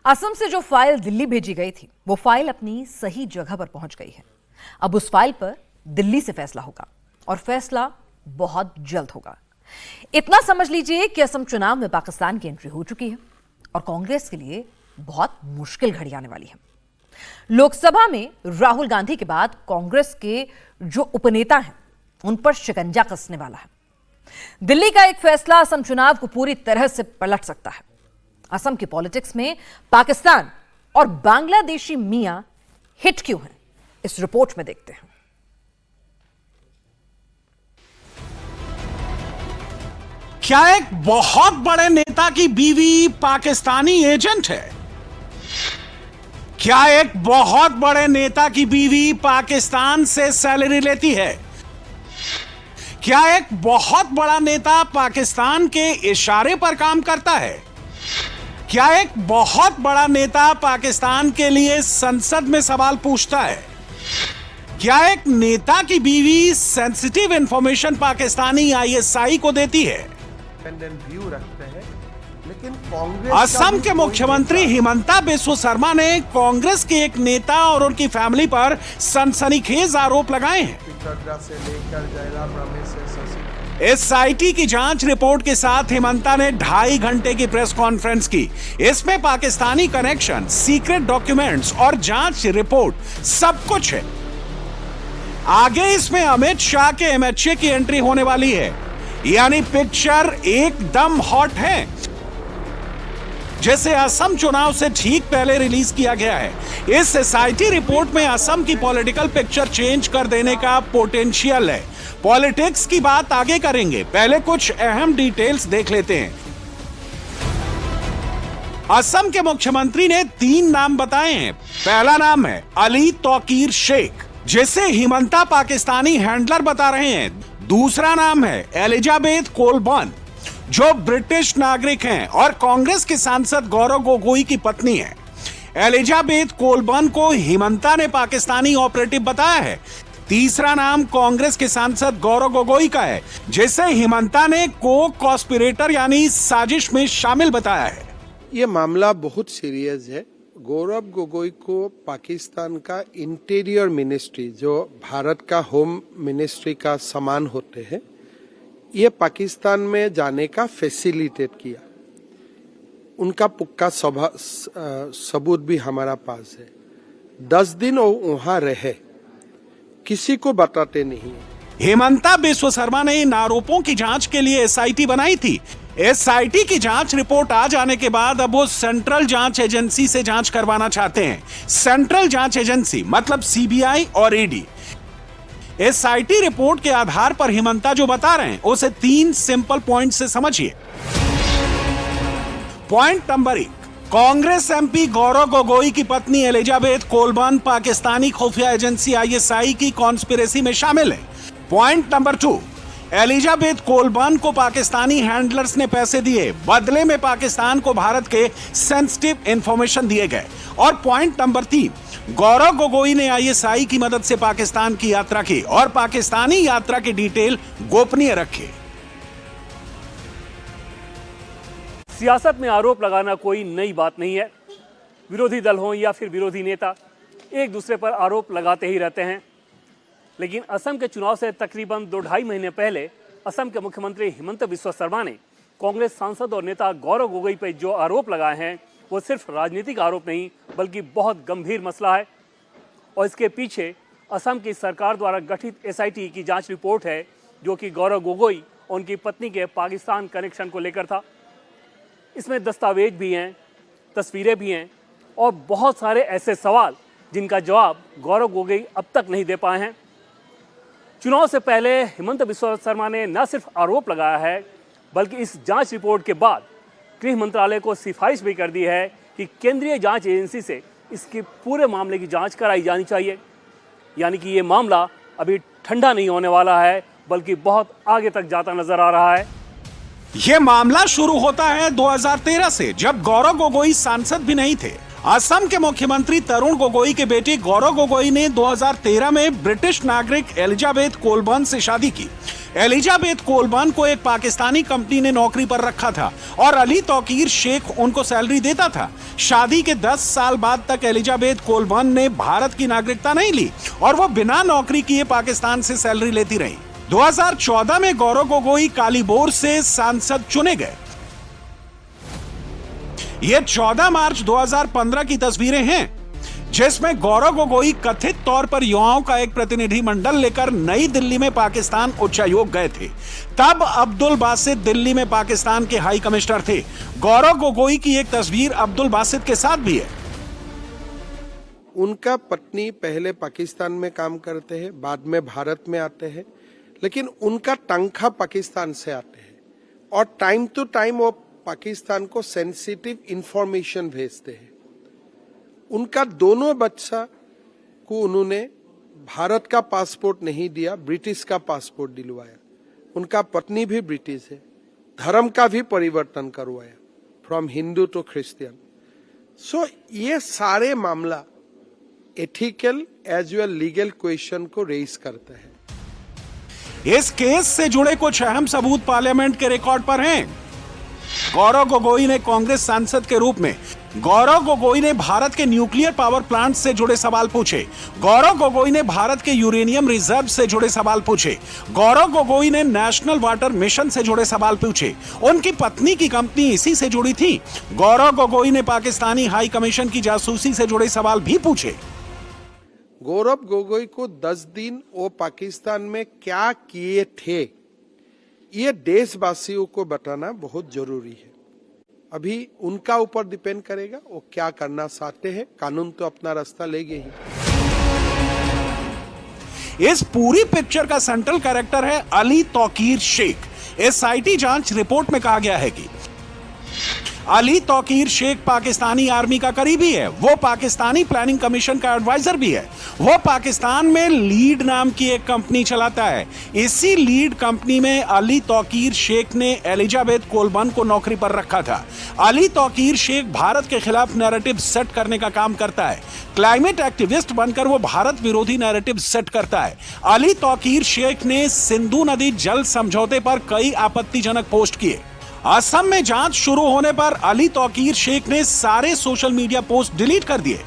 असम से जो फाइल दिल्ली भेजी गई थी वो फाइल अपनी सही जगह पर पहुंच गई है। अब उस फाइल पर दिल्ली से फैसला होगा और फैसला बहुत जल्द होगा। इतना समझ लीजिए कि असम चुनाव में पाकिस्तान की एंट्री हो चुकी है और कांग्रेस के लिए बहुत मुश्किल घड़ी आने वाली है। लोकसभा में राहुल गांधी के बाद कांग्रेस के जो उपनेता हैं उन पर शिकंजा कसने वाला है। दिल्ली का एक फैसला असम चुनाव को पूरी तरह से पलट सकता है। असम की पॉलिटिक्स में पाकिस्तान और बांग्लादेशी मियां हिट क्यों हैं, इस रिपोर्ट में देखते हैं। क्या एक बहुत बड़े नेता की बीवी पाकिस्तानी एजेंट है? क्या एक बहुत बड़े नेता की बीवी पाकिस्तान से सैलरी लेती है? क्या एक बहुत बड़ा नेता पाकिस्तान के इशारे पर काम करता है? क्या एक बहुत बड़ा नेता पाकिस्तान के लिए संसद में सवाल पूछता है? क्या एक नेता की बीवी सेंसिटिव इंफॉर्मेशन पाकिस्तानी आईएसआई को देती है? व्यू रखते हैं, लेकिन कांग्रेस असम के मुख्यमंत्री हिमंता बिस्वा शर्मा ने कांग्रेस के एक नेता और उनकी फैमिली पर सनसनीखेज आरोप लगाए हैं। से लेकर जयराम रमेश से शशि एसआईटी की जांच रिपोर्ट के साथ हिमंता ने 2.5 घंटे की प्रेस कॉन्फ्रेंस की। इसमें पाकिस्तानी कनेक्शन, सीक्रेट डॉक्यूमेंट्स और जांच रिपोर्ट सब कुछ है। आगे इसमें अमित शाह के एमएचए की एंट्री होने वाली है, यानी पिक्चर एकदम हॉट है, जैसे असम चुनाव से ठीक पहले रिलीज किया गया है। इस एसआईटी रिपोर्ट में असम की पॉलिटिकल पिक्चर चेंज कर देने का पोटेंशियल है। पॉलिटिक्स की बात आगे करेंगे, पहले कुछ अहम डिटेल्स देख लेते हैं। असम के मुख्यमंत्री ने 3 नाम बताए हैं। पहला नाम है अली तौकीर शेख, जिसे हिमंता पाकिस्तानी हैंडलर बता रहे हैं। दूसरा नाम है एलिजाबेथ कोलबर्न, जो ब्रिटिश नागरिक हैं और कांग्रेस के सांसद गौरव गोगोई की पत्नी है। एलिजाबेथ कोलबर्न को हिमंता ने पाकिस्तानी ऑपरेटिव बताया है। तीसरा नाम कांग्रेस के सांसद गौरव गोगोई का है, जिसे हिमंता ने को कॉन्स्पिरेटर यानी साजिश में शामिल बताया है। ये मामला बहुत सीरियस है। गौरव गोगोई को पाकिस्तान का इंटीरियर मिनिस्ट्री, जो भारत का होम मिनिस्ट्री का समान होते हैं, ये पाकिस्तान में जाने का फैसिलिटेट किया। उनका पुक्का सबूत भी हमारा पास है। 10 दिन वो वहां रहे, किसी को बताते नहीं। हिमंता बिस्वा शर्मा ने इन आरोपों की जांच के लिए एसआईटी बनाई थी। एसआईटी की जांच रिपोर्ट आ जाने के बाद अब वो सेंट्रल जांच एजेंसी से जांच करवाना चाहते हैं। सेंट्रल जांच एजेंसी मतलब सीबीआई और ईडी। एसआईटी रिपोर्ट के आधार पर हिमंता जो बता रहे हैं उसे 3 सिंपल पॉइंट से समझिए। Point number 1, Congress MP Gaurav Gogoi की पत्नी एलिजाबेथ कोलबर्न पाकिस्तानी खुफिया एजेंसी आईएसआई की कॉन्स्पिरेसी में शामिल है। पॉइंट नंबर 2, एलिजाबेथ कोलबर्न को पाकिस्तानी हैंडलर्स ने पैसे दिए, बदले में पाकिस्तान को भारत के सेंसिटिव इंफॉर्मेशन दिए गए। और पॉइंट नंबर 3, गौरव गोगोई ने आईएसआई की मदद से पाकिस्तान की यात्रा की और पाकिस्तानी यात्रा की डिटेल गोपनीय रखी। सियासत में आरोप लगाना कोई नई बात नहीं है। विरोधी दल हो या फिर विरोधी नेता एक दूसरे पर आरोप लगाते ही रहते हैं। लेकिन असम के चुनाव से तकरीबन 2-2.5 महीने पहले असम के मुख्यमंत्री हिमंता बिस्वा शर्मा ने कांग्रेस सांसद और नेता गौरव गोगोई पर जो आरोप लगाए हैं वो सिर्फ राजनीतिक आरोप नहीं बल्कि बहुत गंभीर मसला है। और इसके पीछे असम की सरकार द्वारा गठित एसआईटी की जांच रिपोर्ट है, जो कि गौरव गोगोई और उनकी पत्नी के पाकिस्तान कनेक्शन को लेकर था। इसमें दस्तावेज भी हैं, तस्वीरें भी हैं और बहुत सारे ऐसे सवाल जिनका जवाब गौरव गोगोई अब तक नहीं दे पाए हैं। चुनाव से पहले हिमंता बिस्वा शर्मा ने न सिर्फ आरोप लगाया है बल्कि इस जांच रिपोर्ट के बाद गृह मंत्रालय को सिफारिश भी कर दी है कि केंद्रीय जांच एजेंसी से इसके पूरे मामले की जांच कराई जानी चाहिए। यानी कि ये मामला अभी ठंडा नहीं होने वाला है बल्कि बहुत आगे तक जाता नजर आ रहा है। यह मामला शुरू होता है 2013 से, जब गौरव गोगोई सांसद भी नहीं थे। असम के मुख्यमंत्री तरुण गोगोई के बेटे गौरव गोगोई ने 2013 में ब्रिटिश नागरिक एलिजाबेथ कोलबर्न से शादी की। एलिजाबेथ कोलबर्न को एक पाकिस्तानी कंपनी ने नौकरी पर रखा था और अली तौकीर शेख उनको सैलरी देता था। शादी के 10 साल बाद तक एलिजाबेथ कोलबर्न ने भारत की नागरिकता नहीं ली और वो बिना नौकरी किए पाकिस्तान से सैलरी लेती रही। 2014 में गौरव गोगोई कालीबोर से सांसद चुने गए। ये 14 मार्च 2015 की तस्वीरें हैं जिसमें गौरव गोगोई कथित तौर पर युवाओं का एक प्रतिनिधिमंडल लेकर नई दिल्ली में पाकिस्तान उच्चायोग गए थे। तब अब्दुल बासित दिल्ली में पाकिस्तान के हाई कमिश्नर थे। गौरव गोगोई की एक तस्वीर अब्दुल बासित के साथ भी है। उनका पत्नी पहले पाकिस्तान में काम करते हैं, बाद में भारत में आते हैं, लेकिन उनका तनख्वाह पाकिस्तान से आते हैं और टाइम टू टाइम वो पाकिस्तान को सेंसिटिव इंफॉर्मेशन भेजते हैं। उनका दोनों बच्चा को उन्होंने भारत का पासपोर्ट नहीं दिया, ब्रिटिश का पासपोर्ट दिलवाया। उनका पत्नी भी ब्रिटिश है, धर्म का भी परिवर्तन करवाया, from Hindu to Christian. So ये सारे मामला ethical as well legal question को रेज करता है। इस केस से जुड़े कुछ अहम सबूत पार्लियामेंट के रिकॉर्ड पर हैं। गौरव गोगोई ने कांग्रेस सांसद के रूप में गौरव गोगोई ने भारत के न्यूक्लियर पावर प्लांट से जुड़े सवाल पूछे। गौरव गोगोई ने भारत के यूरेनियम रिजर्व से जुड़े सवाल पूछे। गौरव गोगोई ने नेशनल वाटर मिशन से जुड़े सवाल पूछे। उनकी पत्नी की कंपनी इसी से जुड़ी थी। गौरव गोगोई ने पाकिस्तानी हाई कमीशन की जासूसी से जुड़े सवाल भी पूछे। गौरव गोगोई को 10 दिन वो पाकिस्तान में क्या किए थे, ये देशवासियों को बताना बहुत जरूरी है। अभी उनका ऊपर डिपेंड करेगा वो क्या करना चाहते हैं। कानून तो अपना रास्ता लेंगे ही। इस पूरी पिक्चर का सेंट्रल कैरेक्टर है अली तौकीर शेख। एसआईटी जांच रिपोर्ट में कहा गया है कि अली तौकीर शेख पाकिस्तानी आर्मी का करीबी है। वो पाकिस्तानी प्लानिंग कमीशन का एडवाइजर भी है। वो पाकिस्तान में लीड नाम की एक कंपनी चलाता है। इसी लीड कंपनी में अली तौकीर शेख ने एलिजाबेथ कोलबर्न को नौकरी पर रखा था। अली तौकीर शेख भारत के खिलाफ नैरेटिव सेट करने का काम करता है। क्लाइमेट एक्टिविस्ट बनकर वो भारत विरोधी नैरेटिव सेट करता है। अली तौकीर शेख ने सिंधु नदी जल समझौते पर कई आपत्तिजनक पोस्ट किए। असम में जांच शुरू होने पर अली तौकीर शेख ने सारे सोशल मीडिया पोस्ट डिलीट कर दिए।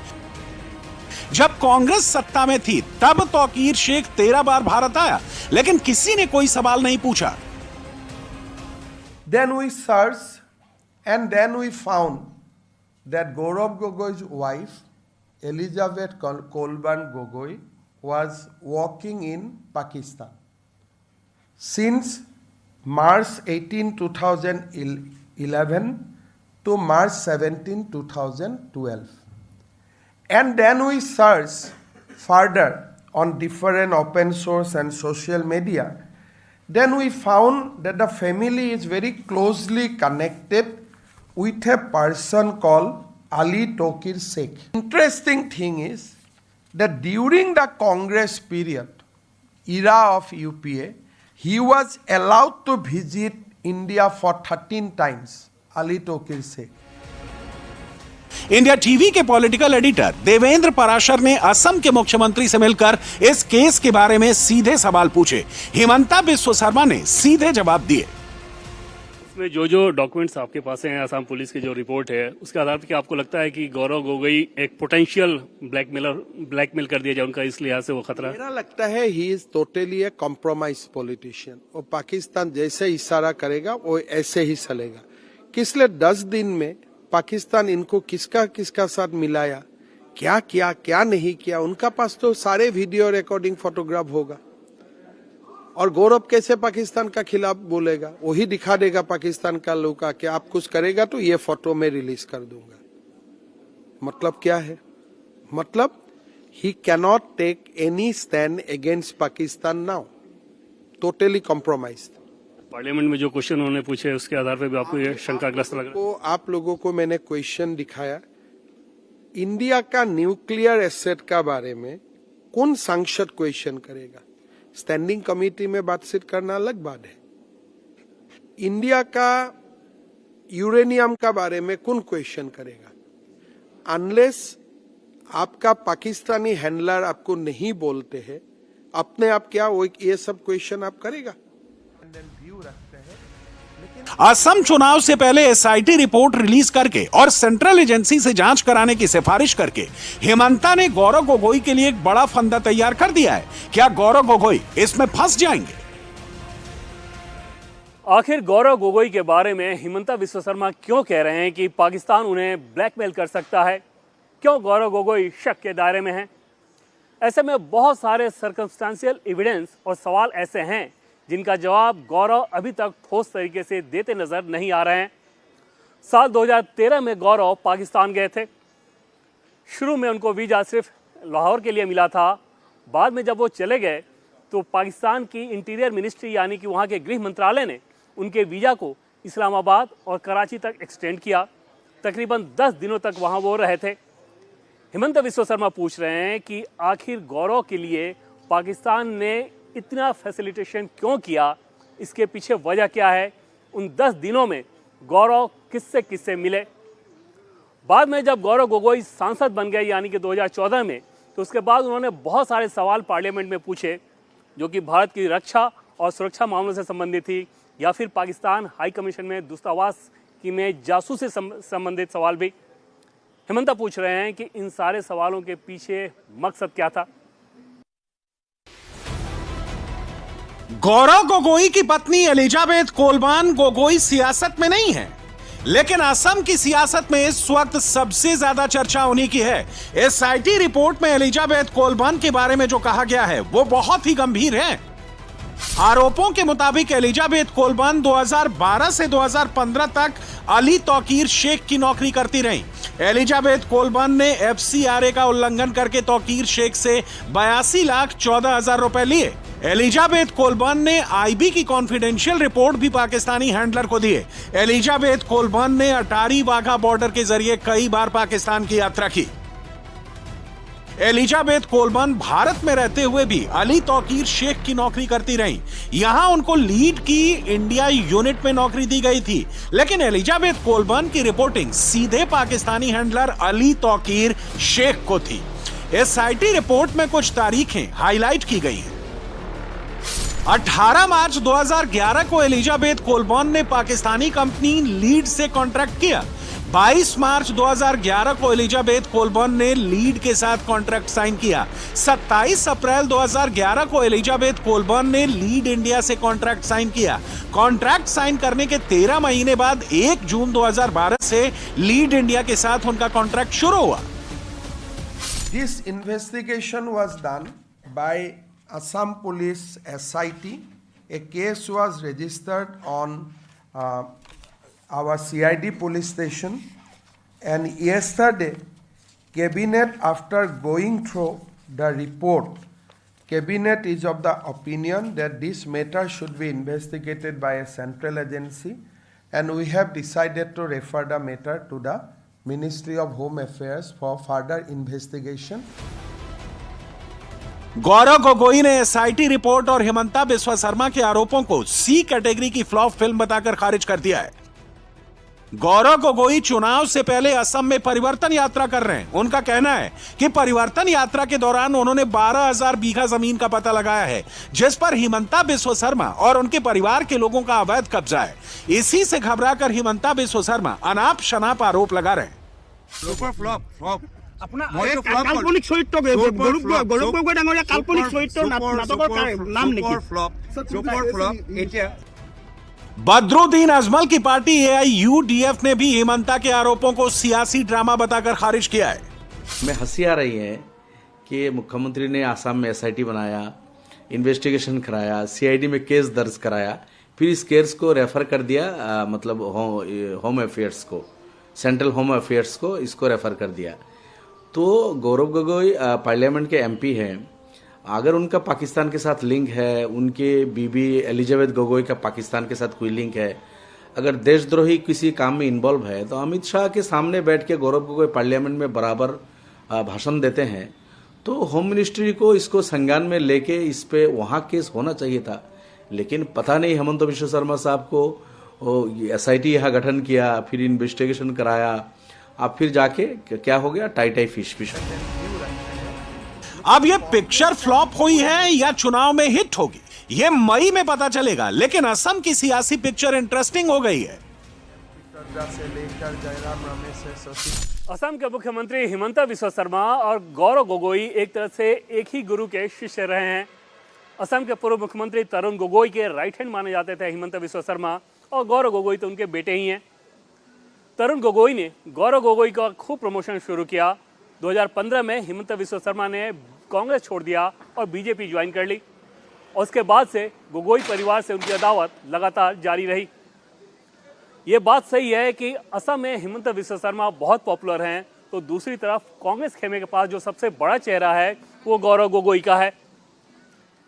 जब कांग्रेस सत्ता में थी तब तौकीर शेख 13 बार भारत आया, लेकिन किसी ने कोई सवाल नहीं पूछा। Then we searched and then we found that Gaurav Gogoi's wife, Elizabeth Kolban Gogoi, was working in Pakistan since March 18, 2011 to March 17, 2012. And then we searched further on different open source and social media. Then we found that the family is very closely connected with a person called Ali Tokir Sheikh. Interesting thing is that during the Congress period, era of UPA, he was allowed to visit India for 13 times, Ali Tokir Sheikh. India TV के political editor Devendra Parashar ने असम के मुख्यमंत्री से मिलकर इस case के बारे में सीधे सवाल पूछे। हिमंता बिस्व शर्मा ने सीधे जवाब दिए। इसमें जो डॉक्यूमेंट्स आपके पास हैं, असम पुलिस की जो रिपोर्ट है, उसके आधार पर क्या आपको लगता है कि गौरव गोगोई एक पोटेंशियल ब्लैकमेल कर दिया जाए उनका, इस लिहाज से वो खतरा? मेरा लगता है he is totally A compromise politician. वो पाकिस्तान जैसे इशारा करेगा वो ऐसे ही चलेगा। पिछले 10 दिन में पाकिस्तान इनको किसका साथ मिलाया, क्या किया क्या नहीं किया, उनका पास तो सारे वीडियो रिकॉर्डिंग फोटोग्राफ होगा। और गौरव कैसे पाकिस्तान का खिलाफ बोलेगा? वही दिखा देगा पाकिस्तान का लोग का कि आप कुछ करेगा तो ये फोटो में रिलीज कर दूंगा। मतलब क्या है? मतलब he cannot take any stand against Pakistan now, totally compromised. Parliament में जो क्वेश्चन उन्होंने पूछे उसके आधार पर भी आपको ये शंकाग्रस्त लग रहा है? आप लोगों को मैंने क्वेश्चन दिखाया, इंडिया का न्यूक्लियर एसेट का बारे में कौन सांसद क्वेश्चन करेगा? स्टैंडिंग कमेटी में बातचीत करना अलग बात है। इंडिया का यूरेनियम का बारे में कौन क्वेश्चन करेगा? अनलेस आपका पाकिस्तानी हैंडलर आपको नहीं बोलते हैं, अपने आप क्या वो ये सब क्वेश्चन आप करेगा? व्यू रखते हैं। असम चुनाव से पहले एसआईटी रिपोर्ट रिलीज करके और सेंट्रल एजेंसी से जांच कराने की सिफारिश करके हिमंता ने गौरव गोगोई के लिए एक बड़ा फंदा तैयार कर दिया है। क्या गौरव गोगोई इसमें फंस जाएंगे? आखिर गौरव गोगोई के बारे में हिमंता विश्व शर्मा क्यों कह रहे हैं कि पाकिस्तान उन्हें ब्लैकमेल कर सकता है? क्यों गौरव गोगोई शक के दायरे में हैं? ऐसे में बहुत सारे सर्कमस्टेंशियल एविडेंस और सवाल ऐसे हैं जिनका जवाब गौरव अभी तक ठोस तरीके से देते नजर नहीं आ रहे हैं। साल 2013 में गौरव पाकिस्तान गए थे। शुरू में उनको वीज़ा सिर्फ लाहौर के लिए मिला था। बाद में जब वो चले गए तो पाकिस्तान की इंटीरियर मिनिस्ट्री यानी कि वहाँ के गृह मंत्रालय ने उनके वीज़ा को इस्लामाबाद और कराची तक एक्सटेंड किया। तकरीबन 10 दिनों तक वहाँ वो रहे थे। हिमंता विश्व शर्मा पूछ रहे हैं कि आखिर गौरव के लिए पाकिस्तान ने इतना फैसिलिटेशन क्यों किया, इसके पीछे वजह क्या है? उन 10 दिनों में गौरव किससे किससे मिले? बाद में जब गौरव गोगोई सांसद बन गए यानी कि 2014 में, तो उसके बाद उन्होंने बहुत सारे सवाल पार्लियामेंट में पूछे जो कि भारत की रक्षा और सुरक्षा मामलों से संबंधित थी या फिर पाकिस्तान हाई कमीशन में दूतावास की में जासूसी से संबंधित सवाल भी। हिमंता पूछ रहे हैं कि इन सारे सवालों के पीछे मकसद क्या था। गौरव गोगोई की पत्नी एलिजाबेथ कोलबान गोगोई सियासत में नहीं है, लेकिन असम की सियासत में इस वक्त सबसे ज्यादा चर्चा होने की है। एसआईटी रिपोर्ट में एलिजाबेथ कोलबान के बारे में जो कहा गया है वो बहुत ही गंभीर है। आरोपों के मुताबिक एलिजाबेथ कोलबान 2012 से 2015 तक अली तौकीर शेख की नौकरी करती रहीं। एलिजाबेथ कोलबान ने एफसीआरए का उल्लंघन करके तौकीर शेख से 82,14,000 रुपए लिए। एलिजाबेथ कोलबान ने आईबी की कॉन्फिडेंशियल रिपोर्ट भी पाकिस्तानी हैंडलर को दिए। एलिजाबेथ कोलबान ने अटारी वाघा बॉर्डर के जरिए कई बार पाकिस्तान की यात्रा की। एलिजाबेथ कोलबान भारत में रहते हुए भी अली तौकीर शेख की नौकरी करती रहीं। यहां उनको लीड की इंडिया यूनिट में नौकरी दी गई थी, लेकिन एलिजाबेथ कोलबान की रिपोर्टिंग सीधे पाकिस्तानी हैंडलर अली तौकीर शेख को थी। एसआईटी रिपोर्ट में कुछ तारीखें हाईलाइट की गई हैं। 18 मार्च 2011 को एलिजाबेथ कोलबान ने पाकिस्तानी कंपनी लीड से कॉन्ट्रैक्ट किया। 22 मार्च 2011 को एलिजाबेथ कोलबान ने लीड के साथ कॉन्ट्रैक्ट साइन किया। 27 अप्रैल 2011 को एलिजाबेथ कोलबान ने लीड इंडिया से कॉन्ट्रैक्ट साइन किया। कॉन्ट्रैक्ट साइन करने के 13 महीने बाद 1 जून 2012 से लीड इंडिया के साथ उनका कॉन्ट्रैक्ट शुरू हुआ। This investigation was done by Assam Police SIT. A case was registered on our CID police station, and yesterday Cabinet, after going through the report, Cabinet is of the opinion that this matter should be investigated by a central agency, and we have decided to refer the matter to the Ministry of Home Affairs for further investigation. Gaurav Gogoi ने SIT report और हिमंता बिस्वा शर्मा के आरोपों को सी category की flop film बताकर खारिज कर दिया है। गौरव गोगोई चुनाव से पहले असम में परिवर्तन यात्रा कर रहे हैं। उनका कहना है कि परिवर्तन यात्रा के दौरान उन्होंने 12,000 बीघा जमीन का पता लगाया है, जिस पर हिमंता बिस्वा शर्मा और उनके परिवार के लोगों का अवैध कब्जा है। इसी से घबराकर हिमंता बिस्वा शर्मा अनाप शनाप आरोप लगा रहे हैं। কাল্পনিক চৰিত্ৰ গৌৰৱ গগৈ ডাঙৰীয়া কাল্পনিক চৰিত্ৰ নাটকৰ নাম নেকি? बदरुद्दीन अजमल की पार्टी AIUDF ने भी हिमंता के आरोपों को सियासी ड्रामा बताकर खारिज किया है। में हंसी आ रही है कि मुख्यमंत्री ने आसाम में SIT बनाया, इन्वेस्टिगेशन कराया, CID में केस दर्ज कराया, फिर इस केस को रेफर कर दिया मतलब होम अफेयर्स को, सेंट्रल होम अफेयर्स को इसको रेफर कर दिया। तो गौरव गोगोई पार्लियामेंट के MP हैं, अगर उनका पाकिस्तान के साथ लिंक है, उनके बीबी एलिजाबेथ गोगोई का पाकिस्तान के साथ कोई लिंक है, अगर देशद्रोही किसी काम में इन्वॉल्व है, तो अमित शाह के सामने बैठ के गौरव गोगोई पार्लियामेंट में बराबर भाषण देते हैं। तो होम मिनिस्ट्री को इसको संज्ञान में लेके इस पे वहाँ केस होना चाहिए था, लेकिन पता नहीं हिमंता बिस्वा शर्मा साहब को SIT यहाँ गठन किया, फिर इन्वेस्टिगेशन कराया, अब फिर जाके क्या हो गया, टाई फिश हो गया। अब ये पिक्चर फ्लॉप हुई है या चुनाव में हिट होगी, ये मई में पता चलेगा, लेकिन असम की सियासी पिक्चर इंटरेस्टिंग हो गई है। असम के मुख्यमंत्री हिमंता बिस्वा शर्मा और गौरव गोगोई एक तरह से एक ही गुरु के शिष्य रहे हैं। असम के पूर्व मुख्यमंत्री तरुण गोगोई के राइट हैंड माने जाते थे हिमंता बिस्वा शर्मा, और गौरव गोगोई तो उनके बेटे ही हैं। तरुण गोगोई ने गौरव गोगोई का खूब प्रमोशन शुरू किया। 2015 में हिमंता बिस्वा शर्मा ने कांग्रेस छोड़ दिया और बीजेपी ज्वाइन कर ली, और उसके बाद से गोगोई परिवार से उनकी अदावत लगातार जारी रही। ये बात सही है कि असम में हिमंता बिस्वा शर्मा बहुत पॉपुलर हैं, तो दूसरी तरफ कांग्रेस खेमे के पास जो सबसे बड़ा चेहरा है वो गौरव गोगोई का है।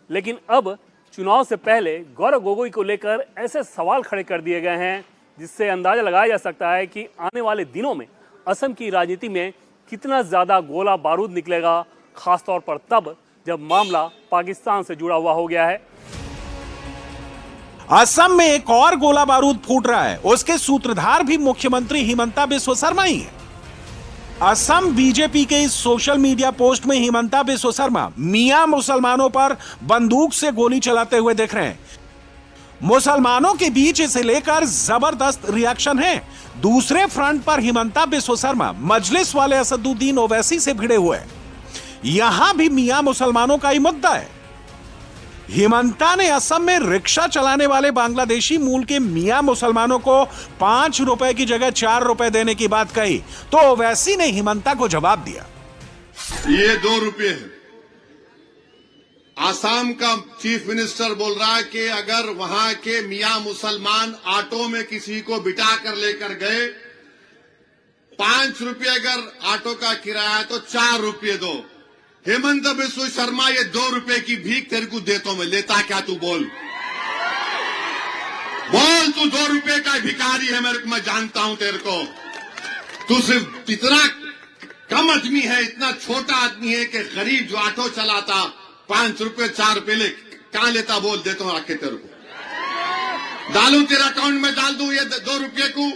लेकिन अब चुनाव से पहले गौरव गोगोई को लेकर ऐसे सवाल खड़े कर दिए गए हैं जिससे अंदाजा लगाया जा सकता है कि आने वाले दिनों में असम की राजनीति में कितना ज्यादा गोला बारूद निकलेगा, खासतौर पर तब जब मामला पाकिस्तान से जुड़ा हुआ हो गया है। असम में एक और गोला बारूद फूट रहा है, उसके सूत्रधार भी मुख्यमंत्री हिमंता बिस्वा शर्मा ही है। असम बीजेपी के इस सोशल मीडिया पोस्ट में हिमंता बिस्वा शर्मा मियां मुसलमानों पर बंदूक से गोली चलाते हुए दिख रहे हैं। मुसलमानों के बीच इसे लेकर जबरदस्त रिएक्शन है। दूसरे फ्रंट पर हिमंता बिस्वा शर्मा मजलिस वाले असदुद्दीन ओवैसी से भिड़े हुए, यहां भी मियां मुसलमानों का ही मुद्दा है। हिमंता ने असम में रिक्शा चलाने वाले बांग्लादेशी मूल के मियां मुसलमानों को 5 रुपए की जगह 4 रुपए देने की बात कही, तो ओवैसी ने हिमंता को जवाब दिया, ये 2 रुपये है। आसाम का चीफ मिनिस्टर बोल रहा है कि अगर वहां के मियां मुसलमान ऑटो में किसी को बिठा कर लेकर गए, 5 रुपये अगर ऑटो का किराया है तो 4 रुपये दो। हेमंत बिस्वा शर्मा, ये 2 रुपये की भीख तेरे को देता हूं मैं, लेता क्या तू? बोल तू 2 रुपये का भिखारी है, मेरे को मैं जानता हूं तेरे को। तू सिर्फ इतना कम आदमी है, इतना छोटा आदमी है कि गरीब जो ऑटो चलाता 5 रुपये 4 रुपये ले कहां लेता? बोल, देता हूं आके तेरे को, डालू तेरा अकाउंट में, डाल दूं ये 2 रुपये को।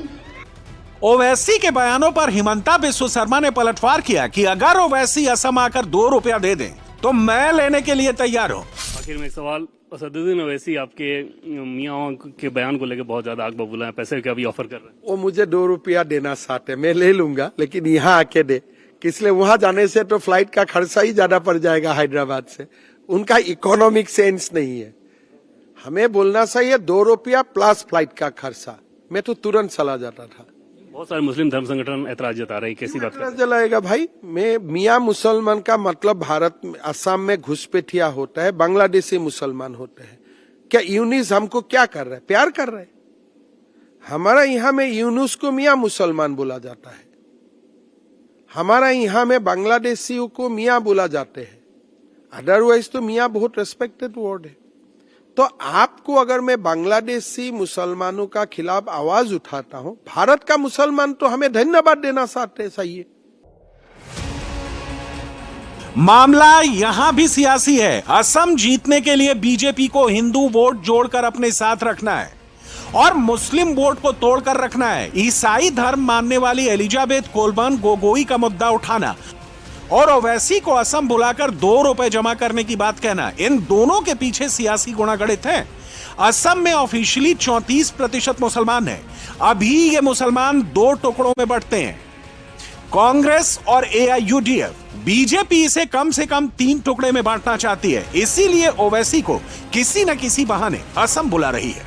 ओवैसी के बयानों पर हिमंता बिस्वा शर्मा ने पलटवार किया कि अगर ओवैसी असम आकर 2 रुपया दे दें तो मैं लेने के लिए तैयार हूं। आखिर में एक सवाल, असदुद्दीन ओवैसी आपके मियां के बयान को लेकर बहुत ज्यादा आग बबूला है, पैसे का भी ऑफर कर रहे हैं। वो मुझे 2 रुपया देना चाहते, मैं ले लूंगा, लेकिन यहाँ आके दे, इसलिए वहां जाने से तो फ्लाइट का खर्चा ही ज्यादा पड़ जाएगा हैदराबाद से। उनका इकोनॉमिक सेंस नहीं है। हमें बोलना चाहिए 2 रुपया प्लस फ्लाइट का खर्चा, मैं तो तुरंत चला जाता था। बहुत सारे मुस्लिम धर्म संगठन ऐतराज जता रहे हैं, कैसी बात कर? जलाएगा भाई, मैं मियां मुसलमान का मतलब भारत में असम में घुसपैठिया होता है, बांग्लादेशी मुसलमान होते हैं। क्या यूनिस हमको क्या कर रहा है? प्यार कर रहे हैं। हमारा यहाँ में यूनुस को मियां मुसलमान बोला जाता है, हमारा यहाँ में बांग्लादेशियों को मियां बोला जाते हैं, अदरवाइज तो मियां बहुत रेस्पेक्टेड वर्ड है। तो आपको अगर मैं बांग्लादेशी मुसलमानों का खिलाफ आवाज उठाता हूं, भारत का मुसलमान तो हमें धन्यवाद देना चाहते चाहिए। मामला यहां भी सियासी है। असम जीतने के लिए बीजेपी को हिंदू वोट जोड़कर अपने साथ रखना है और मुस्लिम वोट को तोड़कर रखना है। ईसाई धर्म मानने वाली एलिजाबेथ कोलबर्न गोगोई का मुद्दा उठाना और ओवैसी को असम बुलाकर 2 रुपए जमा करने की बात कहना, इन दोनों के पीछे सियासी गुणा गणित है। असम में ऑफिशियली 34% मुसलमान हैं। अभी ये मुसलमान 2 टुकड़ों में बंटते हैं, कांग्रेस और AIUDF। बीजेपी इसे कम से कम 3 टुकड़े में बांटना चाहती है, इसीलिए ओवैसी को किसी न किसी बहाने असम बुला रही है।